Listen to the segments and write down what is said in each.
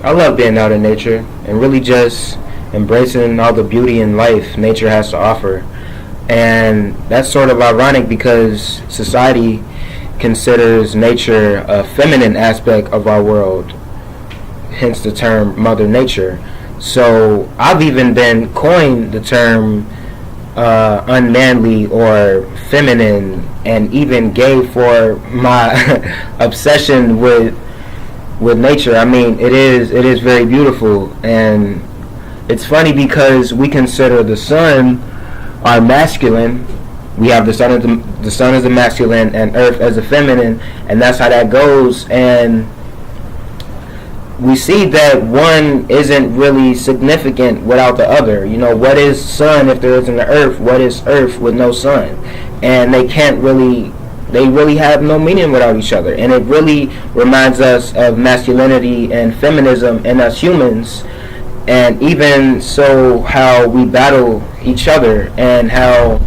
I love being out in nature and really just embracing all the beauty in life nature has to offer. And that's sort of ironic because society considers nature a feminine aspect of our world, hence the term Mother Nature. So I've even been coined the term unmanly or feminine and even gay for my obsession with nature. I mean, it is very beautiful, and it's funny because we consider the sun our masculine. We have the sun as a masculine and earth as a feminine, and that's how that goes. And we see that one isn't really significant without the other. You know, what is sun if there isn't an earth? What is earth with no sun? And they really have no meaning without each other. And it really reminds us of masculinity and feminism in us humans. And even so, how we battle each other and how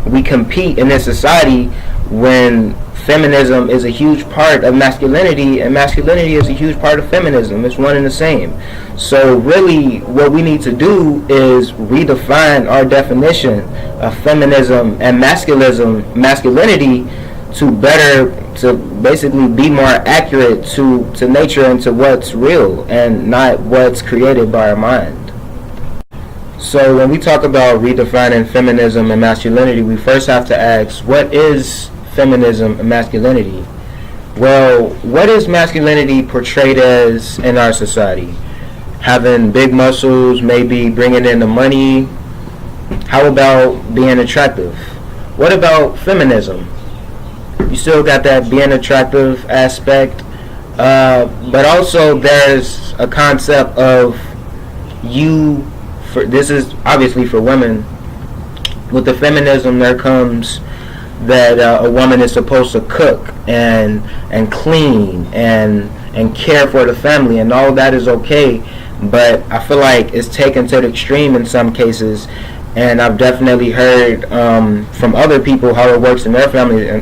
we compete in this society when feminism is a huge part of masculinity and masculinity is a huge part of feminism. It's one and the same. So really what we need to do is redefine our definition of feminism and masculinity to basically be more accurate to nature and to what's real and not what's created by our mind. So when we talk about redefining feminism and masculinity, we first have to ask, what is feminism and masculinity? Well, what is masculinity portrayed as in our society? Having big muscles, maybe bringing in the money. How about being attractive? What about feminism? You still got that being attractive aspect, but also there's a concept of this is obviously for women. With the feminism, there comes that a woman is supposed to cook and clean and care for the family, and all that is okay, but I feel like it's taken to the extreme in some cases. And I've definitely heard from other people how it works in their families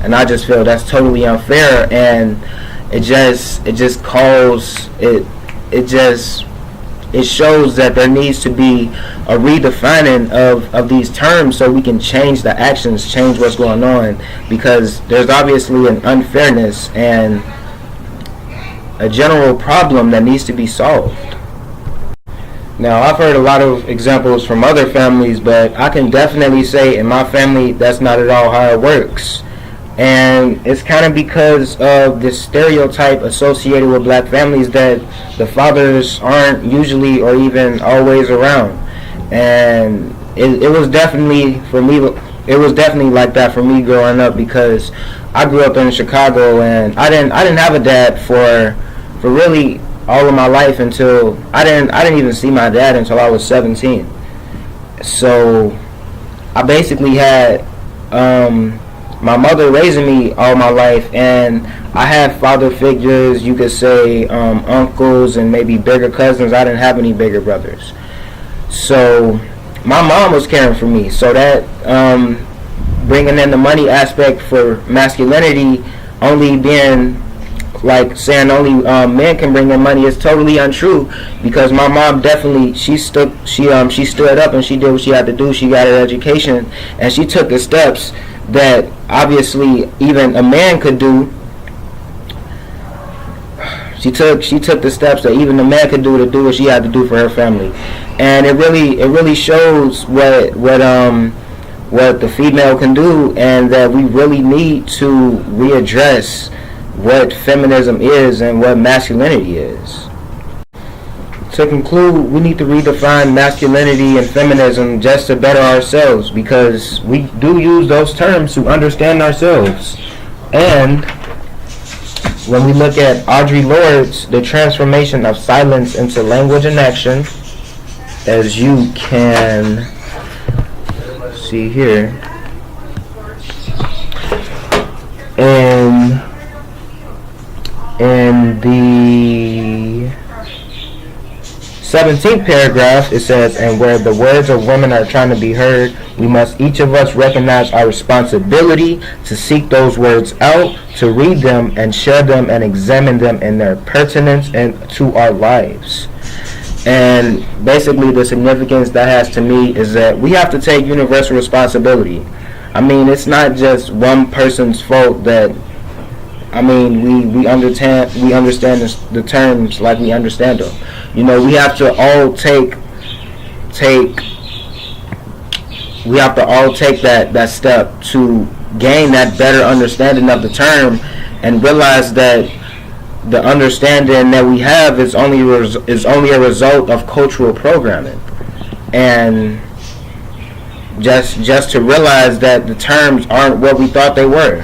and I just feel that's totally unfair, and it shows that there needs to be a redefining of these terms so we can change the actions, change what's going on, because there's obviously an unfairness and a general problem that needs to be solved. Now, I've heard a lot of examples from other families, but I can definitely say in my family, that's not at all how it works. And it's kind of because of this stereotype associated with black families that the fathers aren't usually or even always around. And it was definitely for me, it was definitely like that for me growing up, because I grew up in Chicago and I didn't have a dad for really all of my life until I didn't even see my dad until I was 17. So I basically had my mother raising me all my life, and I had father figures, you could say uncles and maybe bigger cousins. I didn't have any bigger brothers. So my mom was caring for me. So that bringing in the money aspect for masculinity only being like saying only men can bring in money is totally untrue, because my mom definitely she stood up and she did what she had to do. She got her education and she took the steps that obviously even a man could do. She took the steps that even a man could do to do what she had to do for her family, and it really shows what the female can do, and that we really need to readdress what feminism is and what masculinity is. To conclude, we need to redefine masculinity and feminism just to better ourselves, because we do use those terms to understand ourselves. And when we look at Audre Lorde's The Transformation of Silence into Language and Action, as you can see here, in the 17th paragraph, it says, and where the words of women are trying to be heard, we must each of us recognize our responsibility to seek those words out, to read them and share them and examine them in their pertinence and to our lives. And basically the significance that has to me is that we have to take universal responsibility. I mean, it's not just one person's fault that, I mean, we understand the terms like we understand them. You know, we have to all take that step to gain that better understanding of the term and realize that the understanding that we have is only a result of cultural programming, and just to realize that the terms aren't what we thought they were.